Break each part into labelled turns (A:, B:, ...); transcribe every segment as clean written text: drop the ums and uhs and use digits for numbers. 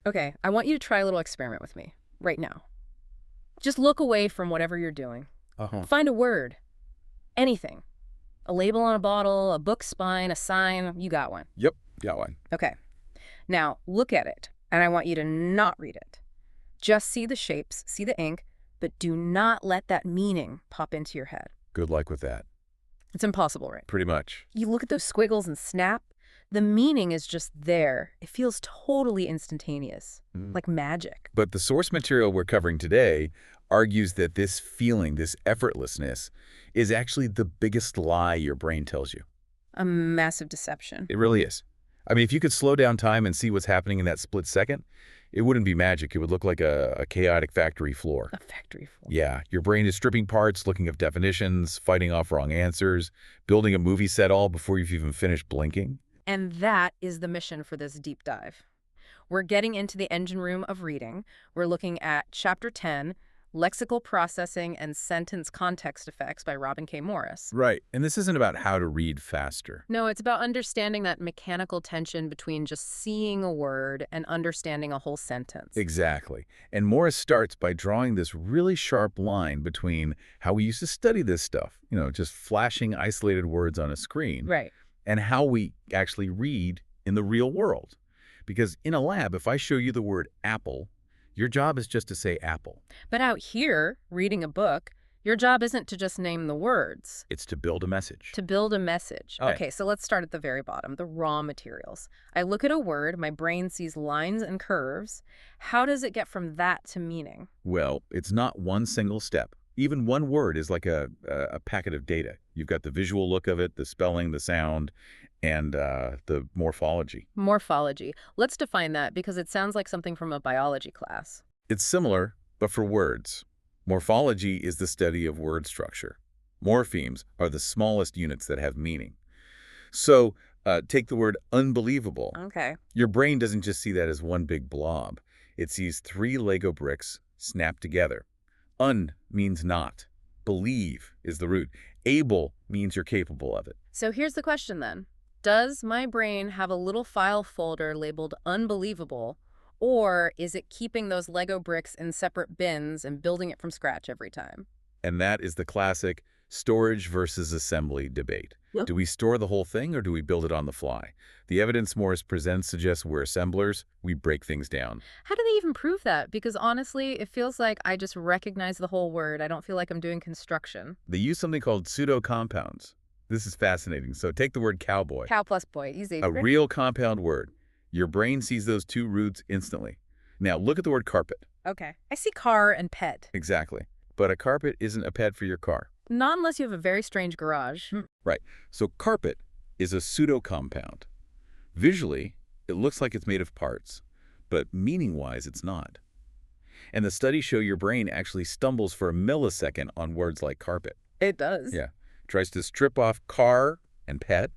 A: Okay, I want you to try a little experiment with me right now. Just look away from whatever you're doing.
B: Uh-huh.
A: Find a word. Anything. A label on a bottle, a book spine, a sign. You got one.
B: Yep, got one.
A: Okay. Now, look at it, and I want you to not read it. Just see the shapes, see the ink, but do not let that meaning pop into your head.
B: Good luck with that.
A: It's impossible, right?
B: Pretty much.
A: You look at those squiggles and snap, the meaning is just there. It feels totally instantaneous, like magic.
B: But the source material we're covering today argues that this feeling, this effortlessness, is actually the biggest lie your brain tells you.
A: A massive deception.
B: It really is. I mean, if you could slow down time and see what's happening in that split second, it wouldn't be magic. It would look like a chaotic factory floor.
A: A factory floor.
B: Yeah, your brain is stripping parts, looking up definitions, fighting off wrong answers, building a movie set all before you've even finished blinking.
A: And that is the mission for this deep dive. We're getting into the engine room of reading. We're looking at Chapter 10, Lexical Processing and Sentence Context Effects by Robin K. Morris.
B: Right, and this isn't about how to read faster.
A: No, it's about understanding that mechanical tension between just seeing a word and understanding a whole sentence.
B: Exactly. And Morris starts by drawing this really sharp line between how we used to study this stuff, just flashing isolated words on a screen,
A: Right.
B: and how we actually read in the real world. Because in a lab, if I show you the word apple, your job is just to say apple.
A: But out here, reading a book, your job isn't to just name the words.
B: It's to build a message.
A: To build a message.
B: Okay.
A: Okay, so let's start at the very bottom, the raw materials. I look at a word, my brain sees lines and curves. How does it get from that to meaning?
B: Well, it's not one single step. Even one word is like a packet of data. You've got the visual look of it, the spelling, the sound, and the morphology.
A: Morphology. Let's define that because it sounds like something from a biology class.
B: It's similar, but for words. Morphology is the study of word structure. Morphemes are the smallest units that have meaning. So take the word unbelievable.
A: Okay.
B: Your brain doesn't just see that as one big blob. It sees 3 Lego bricks snapped together. Un means not. Believe is the root. Able means you're capable of it.
A: So here's the question then. Does my brain have a little file folder labeled unbelievable, or is it keeping those Lego bricks in separate bins and building it from scratch every time?
B: And that is the classic storage versus assembly debate.
A: Yep.
B: Do we store the whole thing or do we build it on the fly? The evidence Morris presents suggests we're assemblers. We break things down.
A: How do they even prove that? Because honestly, it feels like I just recognize the whole word. I don't feel like I'm doing construction.
B: They use something called pseudo-compounds. This is fascinating. So take the word cowboy.
A: Cow plus boy, easy.
B: A real compound word. Your brain sees those 2 roots instantly. Now look at the word carpet.
A: Okay. I see car and pet.
B: Exactly. But a carpet isn't a pet for your car.
A: Not unless you have a very strange garage.
B: Right. So carpet is a pseudo-compound. Visually, it looks like it's made of parts, but meaning-wise, it's not. And the studies show your brain actually stumbles for a millisecond on words like carpet.
A: It does.
B: Yeah. Tries to strip off car and pet,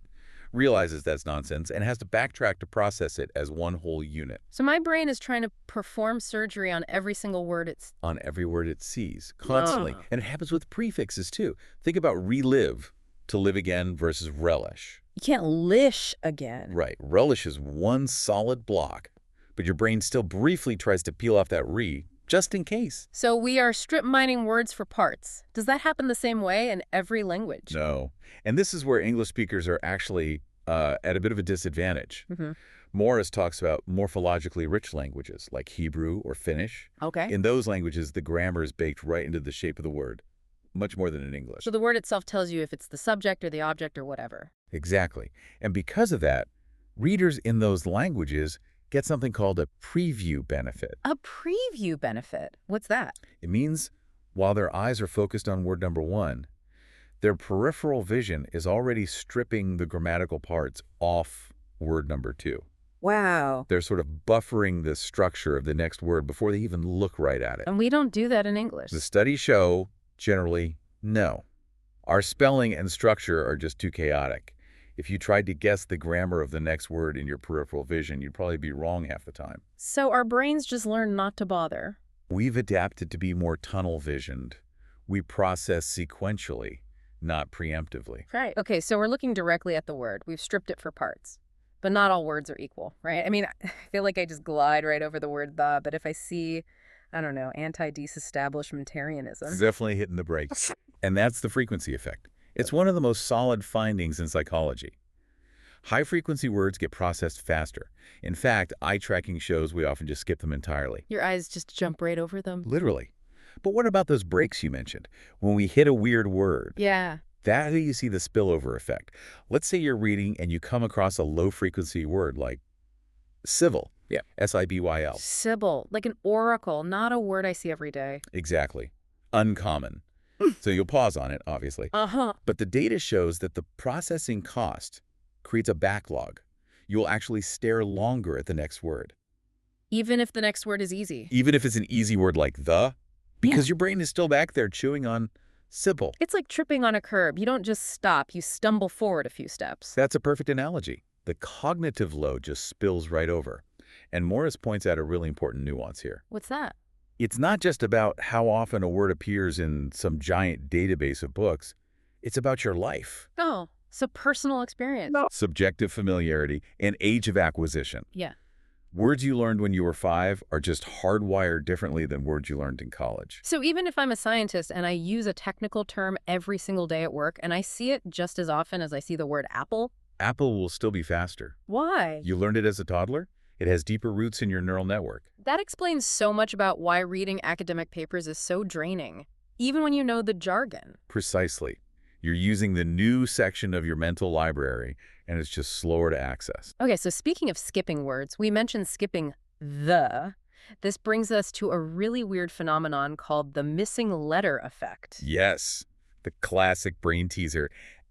B: realizes that's nonsense, and has to backtrack to process it as one whole unit.
A: So my brain is trying to perform surgery on every single word it's...
B: On every word it sees, constantly.
A: Ugh.
B: And it happens with prefixes, too. Think about relive, to live again, versus relish.
A: You can't lish again.
B: Right. Relish is one solid block, but your brain still briefly tries to peel off that re, just in case.
A: So we are strip mining words for parts. Does that happen the same way in every language?
B: No. And this is where English speakers are actually at a bit of a disadvantage. Morris talks about morphologically rich languages like Hebrew or Finnish.
A: Okay.
B: In those languages, the grammar is baked right into the shape of the word, much more than in English.
A: So the word itself tells you if it's the subject or the object or whatever.
B: Exactly. And because of that, readers in those languages get something called a preview benefit.
A: A preview benefit? What's that?
B: It means while their eyes are focused on word number 1, their peripheral vision is already stripping the grammatical parts off word number 2.
A: Wow.
B: They're sort of buffering the structure of the next word before they even look right at it.
A: And we don't do that in English.
B: The studies show, generally, no. Our spelling and structure are just too chaotic. If you tried to guess the grammar of the next word in your peripheral vision, you'd probably be wrong half the time.
A: So our brains just learn not to bother.
B: We've adapted to be more tunnel-visioned. We process sequentially, not preemptively.
A: Right. Okay, so we're looking directly at the word. We've stripped it for parts. But not all words are equal, right? I mean, I feel like I just glide right over the word the, but if I see, I don't know, anti-disestablishmentarianism.
B: Definitely hitting the brakes. And that's the frequency effect. It's one of the most solid findings in psychology. High-frequency words get processed faster. In fact, eye tracking shows we often just skip them entirely.
A: Your eyes just jump right over them.
B: Literally. But what about those breaks you mentioned? When we hit a weird word,
A: Yeah.
B: that's how you see the spillover effect. Let's say you're reading and you come across a low-frequency word like civil. Yeah. S-I-B-Y-L.
A: Sybil, like an oracle, not a word I see every day.
B: Exactly. Uncommon. So you'll pause on it, obviously.
A: Uh-huh.
B: But the data shows that the processing cost creates a backlog. You'll actually stare longer at the next word.
A: Even if the next word is easy.
B: Even if it's an easy word like the, because your brain is still back there chewing on Sybil.
A: It's like tripping on a curb. You don't just stop, you stumble forward a few steps.
B: That's a perfect analogy. The cognitive load just spills right over. And Morris points out a really important nuance here.
A: What's that?
B: It's not just about how often a word appears in some giant database of books. It's about your life.
A: Oh, so personal experience.
B: Subjective familiarity and age of acquisition.
A: Yeah.
B: Words you learned when you were 5 are just hardwired differently than words you learned in college.
A: So even if I'm a scientist and I use a technical term every single day at work and I see it just as often as I see the word apple.
B: Apple will still be faster.
A: Why?
B: You learned it as a toddler? It has deeper roots in your neural network.
A: That explains so much about why reading academic papers is so draining, even when you know the jargon.
B: Precisely. You're using the new section of your mental library, and it's just slower to access.
A: Okay, so speaking of skipping words, we mentioned skipping the. This brings us to a really weird phenomenon called the missing letter effect.
B: Yes, the classic brain teaser.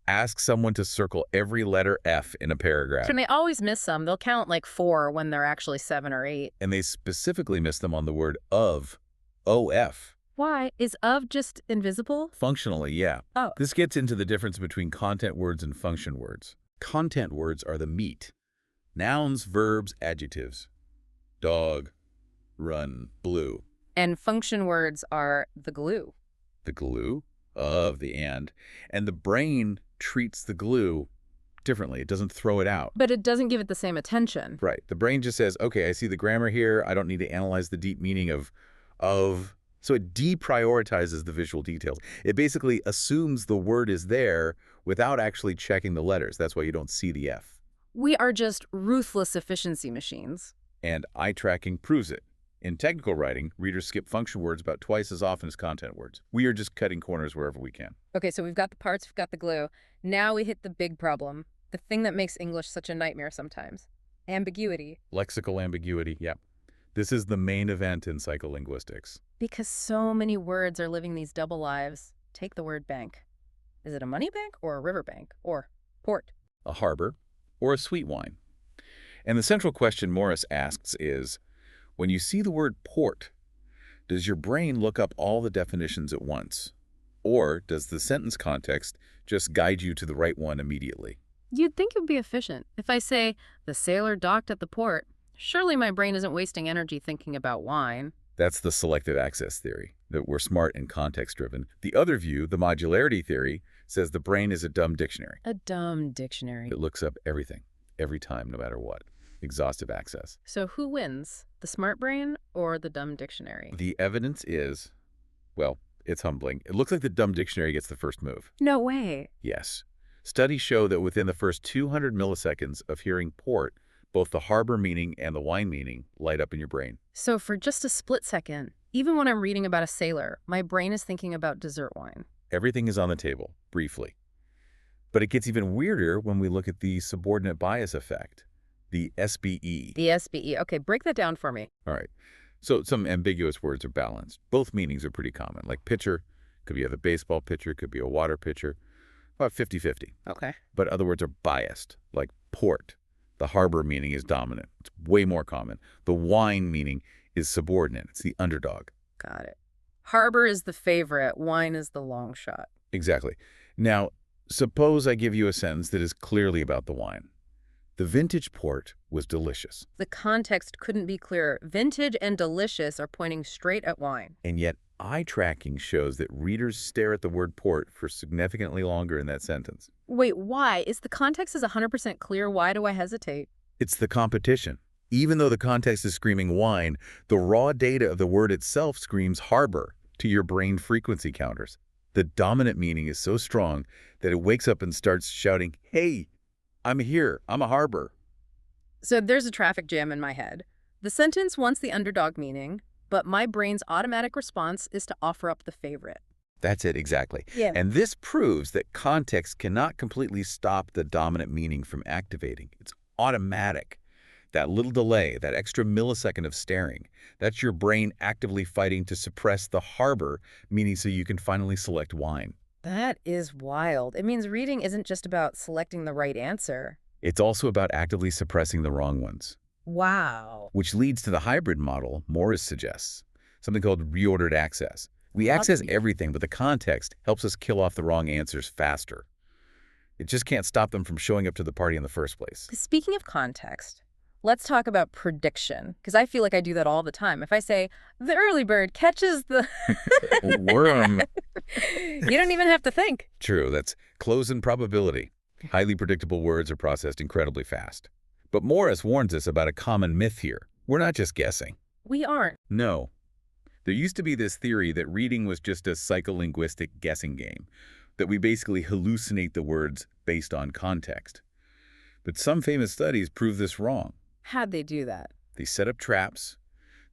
B: Ask someone to circle every letter F in a paragraph.
A: And they always miss some. They'll count like 4 when they're actually 7 or 8.
B: And they specifically miss them on the word of, O-F.
A: Why? Is of just invisible?
B: Functionally, yeah.
A: Oh.
B: This gets into the difference between content words and function words. Content words are the meat. Nouns, verbs, adjectives. Dog, run, blue.
A: And function words are the glue.
B: The glue of the and the brain treats the glue differently. It doesn't throw it out.
A: But it doesn't give it the same attention.
B: Right. The brain just says, okay, I see the grammar here. I don't need to analyze the deep meaning of. So it deprioritizes the visual details. It basically assumes the word is there without actually checking the letters. That's why you don't see the F.
A: We are just ruthless efficiency machines.
B: And eye tracking proves it. In technical writing, readers skip function words about twice as often as content words. We are just cutting corners wherever we can.
A: Okay, so we've got the parts, we've got the glue. Now we hit the big problem, the thing that makes English such a nightmare sometimes. Ambiguity.
B: Lexical ambiguity, yeah. This is the main event in psycholinguistics.
A: Because so many words are living these double lives. Take the word bank. Is it a money bank or a river bank or port?
B: A harbor or a sweet wine. And the central question Morris asks is, when you see the word port, does your brain look up all the definitions at once? Or does the sentence context just guide you to the right one immediately?
A: You'd think it would be efficient. If I say, the sailor docked at the port, surely my brain isn't wasting energy thinking about wine.
B: That's the selective access theory, that we're smart and context-driven. The other view, the modularity theory, says the brain is a dumb dictionary.
A: A dumb dictionary.
B: It looks up everything, every time, no matter what. Exhaustive access.
A: So who wins, the smart brain or the dumb dictionary?
B: The evidence is, well, it's humbling. It looks like the dumb dictionary gets the first move.
A: No way.
B: Yes. Studies show that within the first 200 milliseconds of hearing port, both the harbor meaning and the wine meaning light up in your brain.
A: So for just a split second, even when I'm reading about a sailor, my brain is thinking about dessert wine.
B: Everything is on the table, briefly. But it gets even weirder when we look at the subordinate bias effect, the SBE.
A: The SBE. Okay, break that down for me.
B: All right. So some ambiguous words are balanced. Both meanings are pretty common. Like pitcher, could be a baseball pitcher, could be a water pitcher. About 50-50.
A: Okay.
B: But other words are biased, like port. The harbor meaning is dominant. It's way more common. The wine meaning is subordinate. It's the underdog.
A: Got it. Harbor is the favorite. Wine is the long shot.
B: Exactly. Now, suppose I give you a sentence that is clearly about the wine. The vintage port was delicious.
A: The context couldn't be clearer. Vintage and delicious are pointing straight at wine.
B: And yet, eye tracking shows that readers stare at the word port for significantly longer in that sentence.
A: Wait, why? Is the context is 100% clear? Why do I hesitate?
B: It's the competition. Even though the context is screaming wine, the raw data of the word itself screams harbor to your brain frequency counters. The dominant meaning is so strong that it wakes up and starts shouting, "Hey, I'm here. I'm a harbor."
A: So there's a traffic jam in my head. The sentence wants the underdog meaning, but my brain's automatic response is to offer up the favorite.
B: That's it, exactly.
A: Yeah.
B: And this proves that context cannot completely stop the dominant meaning from activating. It's automatic. That little delay, that extra millisecond of staring, that's your brain actively fighting to suppress the harbor meaning so you can finally select wine.
A: That is wild. It means reading isn't just about selecting the right answer.
B: It's also about actively suppressing the wrong ones,
A: Wow.
B: which leads to the hybrid model Morris suggests, something called reordered access. We access everything, but the context helps us kill off the wrong answers faster. It just can't stop them from showing up to the party in the first place.
A: Speaking of context, let's talk about prediction, because I feel like I do that all the time. If I say, the early bird catches the...
B: Worm.
A: You don't even have to think.
B: True, that's close-in probability. Highly predictable words are processed incredibly fast. But Morris warns us about a common myth here. We're not just guessing.
A: We aren't.
B: No. There used to be this theory that reading was just a psycholinguistic guessing game, that we basically hallucinate the words based on context. But some famous studies prove this wrong.
A: How'd they do that?
B: They set up traps.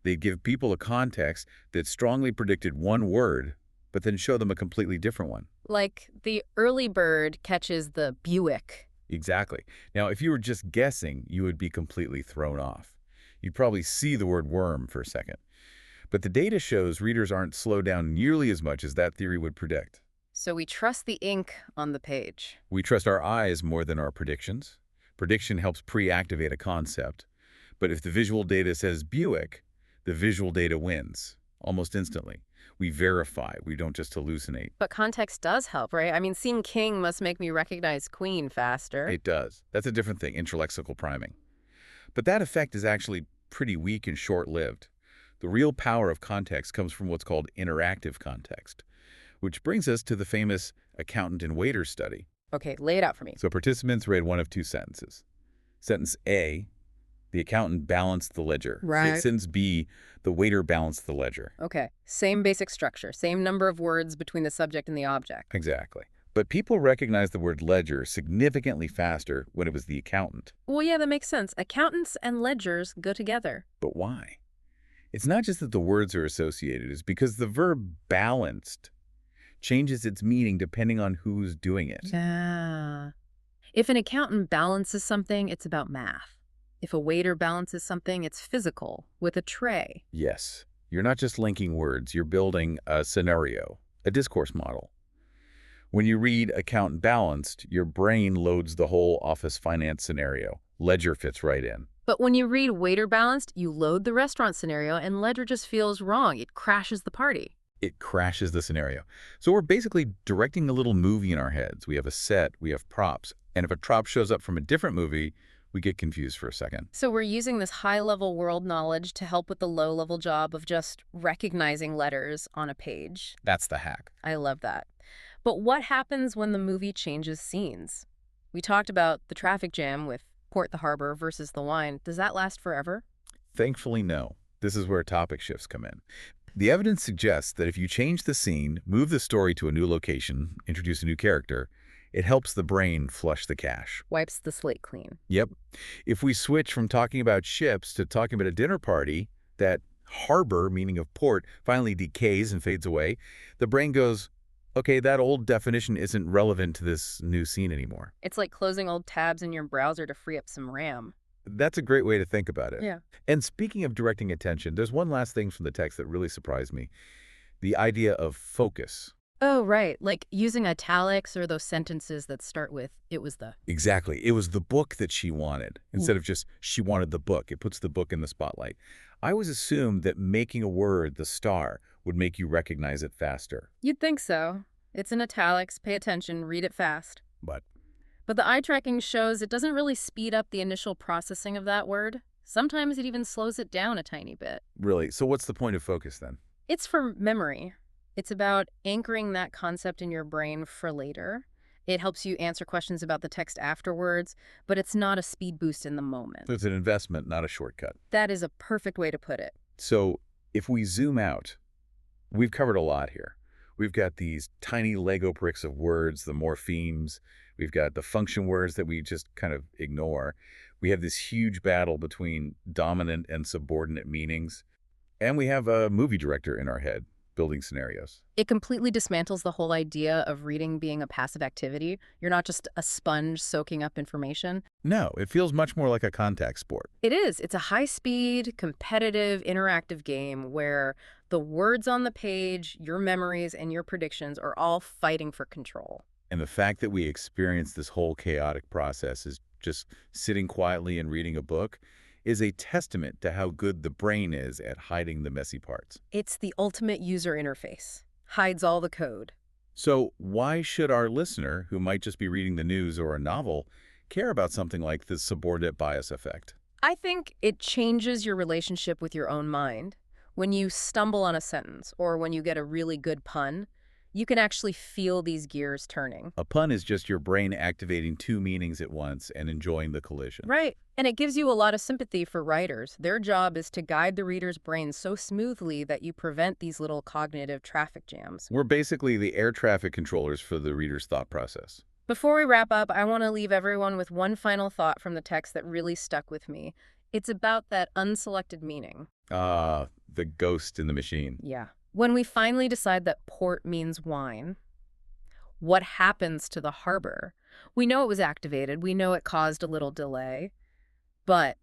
B: They'd give people a context that strongly predicted one word, but then show them a completely different one.
A: Like the early bird catches the Buick.
B: Exactly. Now, if you were just guessing, you would be completely thrown off. You'd probably see the word worm for a second. But the data shows readers aren't slowed down nearly as much as that theory would predict.
A: So we trust the ink on the page.
B: We trust our eyes more than our predictions. Prediction helps pre-activate a concept. But if the visual data says Buick, the visual data wins almost instantly. We verify. We don't just hallucinate.
A: But context does help, right? I mean, seeing king must make me recognize queen faster.
B: It does. That's a different thing, intralexical priming. But that effect is actually pretty weak and short-lived. The real power of context comes from what's called interactive context, which brings us to the famous accountant and waiter study.
A: Okay, lay it out for me.
B: So participants read one of two sentences. Sentence A, the accountant balanced the ledger.
A: Right.
B: Sentence B, the waiter balanced the ledger.
A: Okay, same basic structure, same number of words between the subject and the object.
B: Exactly. But people recognized the word ledger significantly faster when it was the accountant.
A: Well, yeah, that makes sense. Accountants and ledgers go together.
B: But why? It's not just that the words are associated. It's because the verb balanced changes its meaning depending on who's doing it.
A: Yeah. If an accountant balances something, it's about math. If a waiter balances something, it's physical, with a tray.
B: Yes. You're not just linking words. You're building a scenario, a discourse model. When you read accountant balanced, your brain loads the whole office finance scenario. Ledger fits right in.
A: But when you read waiter balanced, you load the restaurant scenario, and ledger just feels wrong. It crashes the party.
B: It crashes the scenario. So we're basically directing a little movie in our heads. We have a set, we have props, and if a prop shows up from a different movie, we get confused for a second.
A: So we're using this high-level world knowledge to help with the low-level job of just recognizing letters on a page.
B: That's the hack.
A: I love that. But what happens when the movie changes scenes? We talked about the traffic jam with Port the Harbor versus the wine. Does that last forever?
B: Thankfully, no. This is where topic shifts come in. The evidence suggests that if you change the scene, move the story to a new location, introduce a new character, it helps the brain flush the cache.
A: Wipes the slate clean.
B: Yep. If we switch from talking about ships to talking about a dinner party, that harbor, meaning of port, finally decays and fades away, the brain goes, okay, that old definition isn't relevant to this new scene anymore.
A: It's like closing old tabs in your browser to free up some RAM.
B: That's a great way to think about it.
A: Yeah.
B: And speaking of directing attention, there's one last thing from the text that really surprised me. The idea of focus.
A: Oh, right. Like using italics or those sentences that start with, it was the...
B: Exactly. It was the book that she wanted, instead of just she wanted the book. It puts the book in the spotlight. I always assumed that making a word the star would make you recognize it faster.
A: You'd think so. It's in italics. Pay attention. Read it fast.
B: But
A: the eye tracking shows it doesn't really speed up the initial processing of that word. Sometimes it even slows it down a tiny bit.
B: really, so what's the point of focus then?
A: It's for memory. It's about anchoring that concept in your brain for later. It helps you answer questions about the text afterwards, but it's not a speed boost in the moment.
B: It's an investment, not a shortcut.
A: That is a perfect way to put it.
B: So if we zoom out, we've covered a lot here. We've got these tiny Lego bricks of words, the morphemes. We've got the function words that we just kind of ignore. We have this huge battle between dominant and subordinate meanings. And we have a movie director in our head building scenarios.
A: It completely dismantles the whole idea of reading being a passive activity. You're not just a sponge soaking up information.
B: No, it feels much more like a contact sport.
A: It is. It's a high-speed, competitive, interactive game where the words on the page, your memories, and your predictions are all fighting for control.
B: And the fact that we experience this whole chaotic process is just sitting quietly and reading a book is a testament to how good the brain is at hiding the messy parts.
A: It's the ultimate user interface. Hides all the code.
B: So why should our listener, who might just be reading the news or a novel, care about something like the subordinate bias effect?
A: I think it changes your relationship with your own mind. When you stumble on a sentence or when you get a really good pun, you can actually feel these gears turning.
B: A pun is just your brain activating two meanings at once and enjoying the collision.
A: Right. And it gives you a lot of sympathy for writers. Their job is to guide the reader's brain so smoothly that you prevent these little cognitive traffic jams.
B: We're basically the air traffic controllers for the reader's thought process.
A: Before we wrap up, I want to leave everyone with one final thought from the text that really stuck with me. It's about that unselected meaning.
B: The ghost in the machine.
A: Yeah. When we finally decide that port means wine, what happens to the harbor? We know it was activated. We know it caused a little delay. But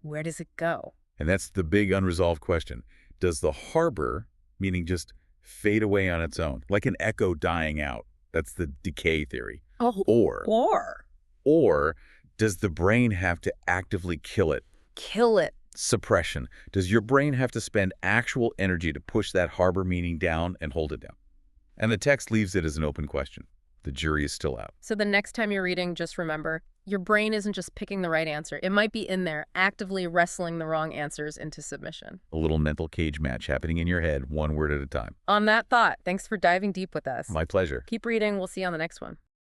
A: where does it go?
B: And that's the big unresolved question. Does the harbor, meaning just fade away on its own, like an echo dying out? That's the decay theory.
A: Oh,
B: Or does the brain have to actively kill it?
A: Kill it.
B: Suppression. Does your brain have to spend actual energy to push that harbor meaning down and hold it down? And the text leaves it as an open question. The jury is still out.
A: So the next time you're reading, just remember, your brain isn't just picking the right answer. It might be in there, actively wrestling the wrong answers into submission.
B: A little mental cage match happening in your head, one word at a time.
A: On that thought, thanks for diving deep with us.
B: My pleasure.
A: Keep reading. We'll see you on the next one.